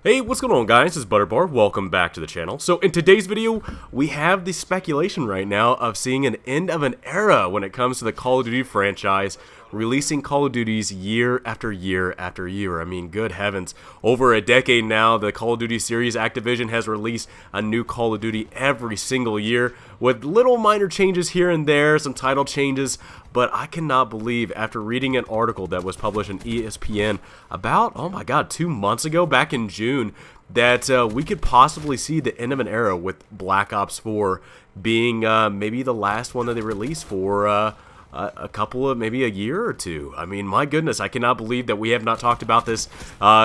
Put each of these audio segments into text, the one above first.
Hey, what's going on, guys? This is Butterbar. Welcome back to the channel. So in today's video, we have the speculation right now of seeing an end of an era when it comes to the Call of Duty franchise, releasing Call of Duties year after year after year. I mean, good heavens. Over a decade now, the Call of Duty series, Activision has released a new Call of Duty every single year with little minor changes here and there, some title changes, but I cannot believe after reading an article that was published in ESPN about, oh my god, 2 months ago, back in June, that we could possibly see the end of an era with Black Ops 4 being maybe the last one that they released for a couple of, maybe a year or two. I mean, my goodness, I cannot believe that we have not talked about this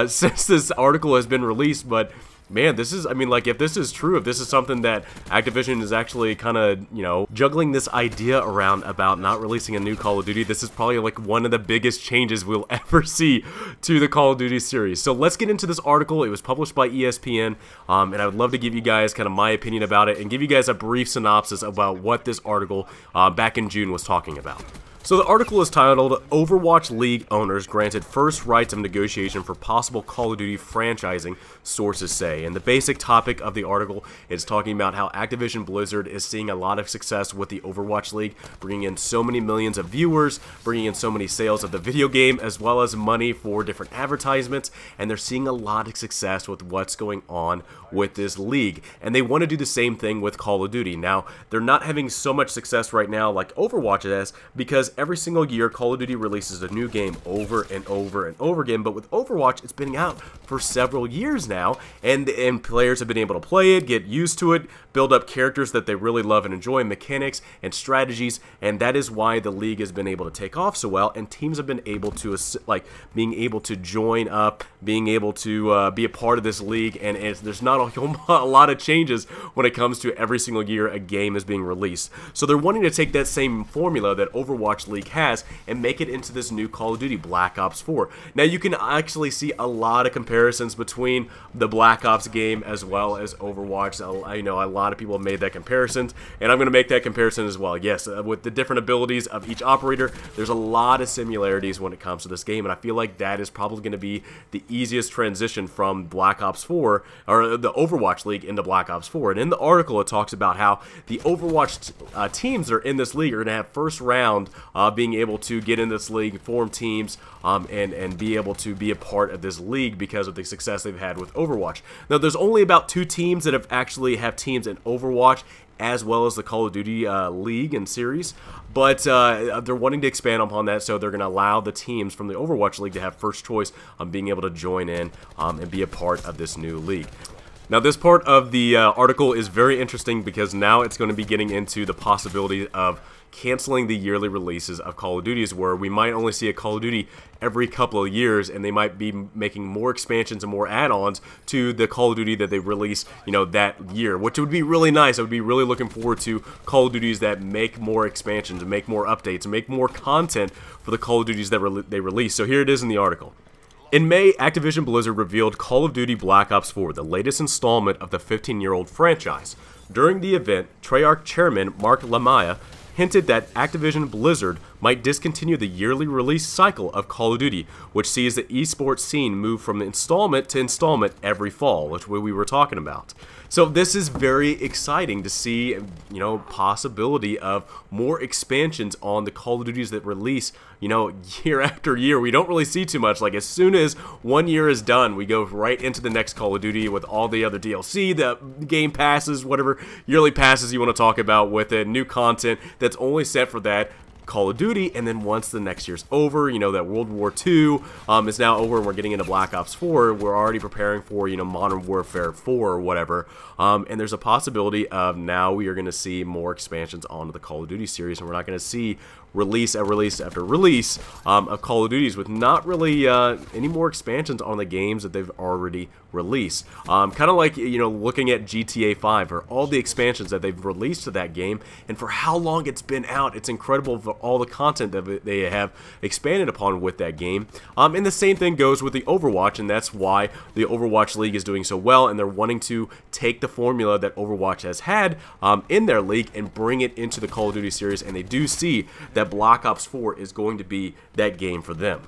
since this article has been released, but man, this is, I mean, like, if this is true, if this is something that Activision is actually kind of, you know, juggling this idea around about not releasing a new Call of Duty, this is probably like one of the biggest changes we'll ever see to the Call of Duty series. So let's get into this article. It was published by ESPN, and I would love to give you guys kind of my opinion about it and give you guys a brief synopsis about what this article back in June was talking about. So the article is titled, Overwatch League Owners Granted First Rights of Negotiation for Possible Call of Duty Franchising, Sources Say. And the basic topic of the article is talking about how Activision Blizzard is seeing a lot of success with the Overwatch League, bringing in so many millions of viewers, bringing in so many sales of the video game, as well as money for different advertisements, and they're seeing a lot of success with what's going on with this league. And they want to do the same thing with Call of Duty. Now, they're not having so much success right now like Overwatch has, because every single year Call of Duty releases a new game over and over and over again, but with Overwatch it's been out for several years now, and players have been able to play it, get used to it, build up characters that they really love and enjoy, mechanics and strategies, and that is why the league has been able to take off so well, and teams have been able to, like, being able to join up, being able to be a part of this league, and there's not a lot of changes when it comes to every single year a game is being released. So they're wanting to take that same formula that Overwatch League has and make it into this new Call of Duty Black Ops 4. Now you can actually see a lot of comparisons between the Black Ops game as well as Overwatch. I know a lot of people have made that comparison, and I'm going to make that comparison as well. Yes, with the different abilities of each operator, there's a lot of similarities when it comes to this game, and I feel like that is probably going to be the easiest transition from Black Ops 4, or the Overwatch League, into Black Ops 4. And in the article it talks about how the Overwatch teams that are in this league are going to have first round being able to get in this league, form teams, and be able to be a part of this league because of the success they've had with Overwatch. Now, there's only about 2 teams that have teams in Overwatch as well as the Call of Duty League and series, but they're wanting to expand upon that, so they're going to allow the teams from the Overwatch League to have first choice on being able to join in and be a part of this new league. Now, this part of the article is very interesting because now it's going to be getting into the possibility of canceling the yearly releases of Call of Duties, where we might only see a Call of Duty every couple of years, and they might be making more expansions and more add-ons to the Call of Duty that they release, you know, that year, which would be really nice. I would be really looking forward to Call of Duties that make more expansions and make more updates and make more content for the Call of Duties that they release. So here it is in the article. In May, Activision Blizzard revealed Call of Duty Black Ops 4, the latest installment of the 15-year-old franchise. During the event, Treyarch chairman Mark Lamaya hinted that Activision Blizzard might discontinue the yearly release cycle of Call of Duty, which sees the esports scene move from installment to installment every fall, which we were talking about. So this is very exciting to see, you know, possibility of more expansions on the Call of Duties that release, you know, year after year. We don't really see too much. Like, as soon as one year is done, we go right into the next Call of Duty with all the other DLC, the game passes, whatever yearly passes you want to talk about with it, new content that's only set for that Call of Duty. And then once the next year's over, you know, that World War II is now over and we're getting into Black Ops 4, we're already preparing for, you know, Modern Warfare 4 or whatever, and there's a possibility of now we are going to see more expansions onto the Call of Duty series, and we're not going to see release after release of Call of Duties with not really any more expansions on the games that they've already released. Kind of like, you know, looking at GTA 5 or all the expansions that they've released to that game, and for how long it's been out. It's incredible for all the content that they have expanded upon with that game. And the same thing goes with the Overwatch, and that's why the Overwatch League is doing so well, and they're wanting to take the formula that Overwatch has had in their league and bring it into the Call of Duty series, and they do see that Black Ops 4 is going to be that game for them.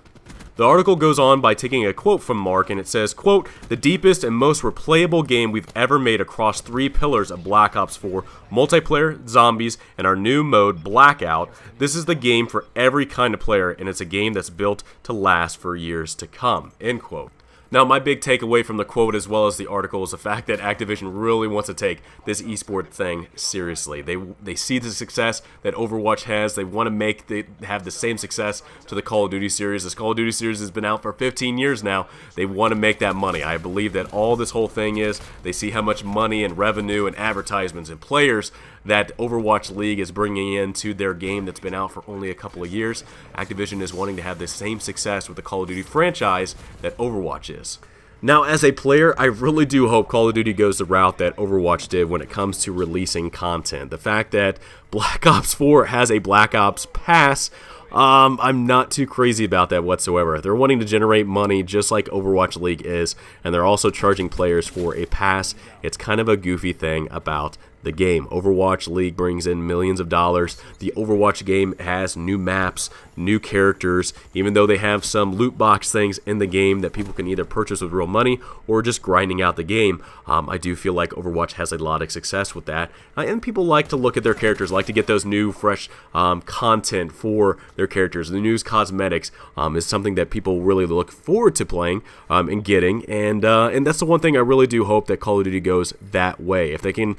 The article goes on by taking a quote from Mark, and it says, quote, "The deepest and most replayable game we've ever made across 3 pillars of Black Ops 4, multiplayer, zombies, and our new mode, Blackout. This is the game for every kind of player, and it's a game that's built to last for years to come," end quote. Now, my big takeaway from the quote as well as the article is the fact that Activision really wants to take this esport thing seriously. They see the success that Overwatch has. They want to have the same success to the Call of Duty series. This Call of Duty series has been out for 15 years now. They want to make that money. I believe that all this whole thing is, they see how much money and revenue and advertisements and players that Overwatch League is bringing into their game that's been out for only a couple of years. Activision is wanting to have the same success with the Call of Duty franchise that Overwatch is. Now, as a player, I really do hope Call of Duty goes the route that Overwatch did when it comes to releasing content. The fact that Black Ops 4 has a Black Ops Pass, I'm not too crazy about that whatsoever. They're wanting to generate money just like Overwatch League is, and they're also charging players for a pass. It's kind of a goofy thing about the game. Overwatch League brings in millions of dollars. The Overwatch game has new maps, new characters, even though they have some loot box things in the game that people can either purchase with real money or just grinding out the game. I do feel like Overwatch has a lot of success with that, and people like to look at their characters, like to get those new fresh content for their characters. The new cosmetics is something that people really look forward to playing and getting, and that's the one thing I really do hope that Call of Duty goes that way. If they can,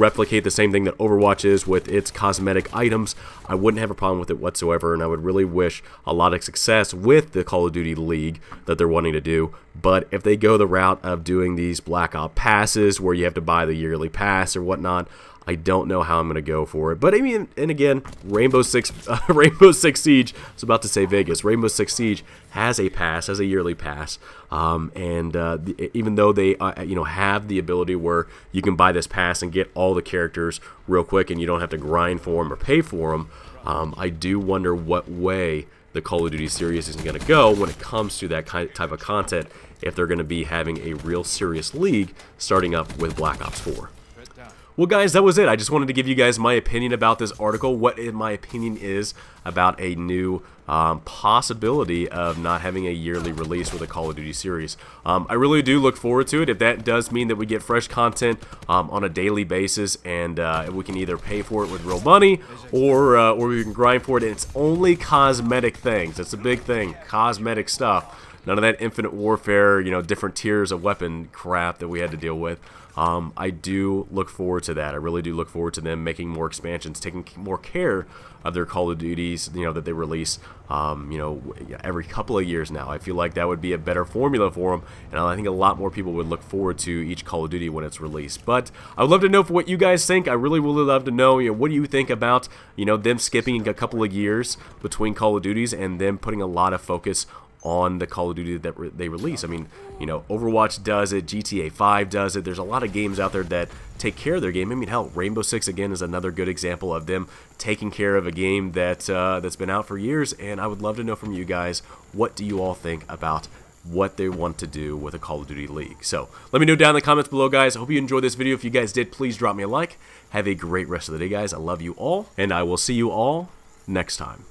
replicate the same thing that Overwatch is with its cosmetic items, I wouldn't have a problem with it whatsoever, and I would really wish a lot of success with the Call of Duty League that they're wanting to do. But if they go the route of doing these Black Ops passes where you have to buy the yearly pass or whatnot, I don't know how I'm going to go for it. But I mean, and again, Rainbow Six Siege, I was about to say Vegas, Rainbow Six Siege has a pass, has a yearly pass, even though they have the ability where you can buy this pass and get all the characters real quick and you don't have to grind for them or pay for them, I do wonder what way the Call of Duty series is going to go when it comes to that type of content, if they're going to be having a real serious league starting up with Black Ops 4. Well, guys, that was it. I just wanted to give you guys my opinion about this article, what my opinion is about a new possibility of not having a yearly release with a Call of Duty series. I really do look forward to it. If that does mean that we get fresh content on a daily basis, and we can either pay for it with real money or we can grind for it, and it's only cosmetic things. That's a big thing, cosmetic stuff. None of that Infinite Warfare, different tiers of weapon crap that we had to deal with. I do look forward to that. I really do look forward to them making more expansions, taking more care of their Call of Duties, that they release, every couple of years now. I feel like that would be a better formula for them, and I think a lot more people would look forward to each Call of Duty when it's released. But I would love to know what you guys think. I really would love to know, what do you think about, them skipping a couple of years between Call of Duties and them putting a lot of focus on the Call of Duty that they release. I mean, Overwatch does it, GTA 5 does it. There's a lot of games out there that take care of their game. I mean, hell, Rainbow Six again is another good example of them taking care of a game that that's been out for years. And I would love to know from you guys, what do you all think about what they want to do with a Call of Duty League? So let me know down in the comments below, guys. I hope you enjoyed this video. If you guys did, please drop me a like. Have a great rest of the day, guys. I love you all, and I will see you all next time.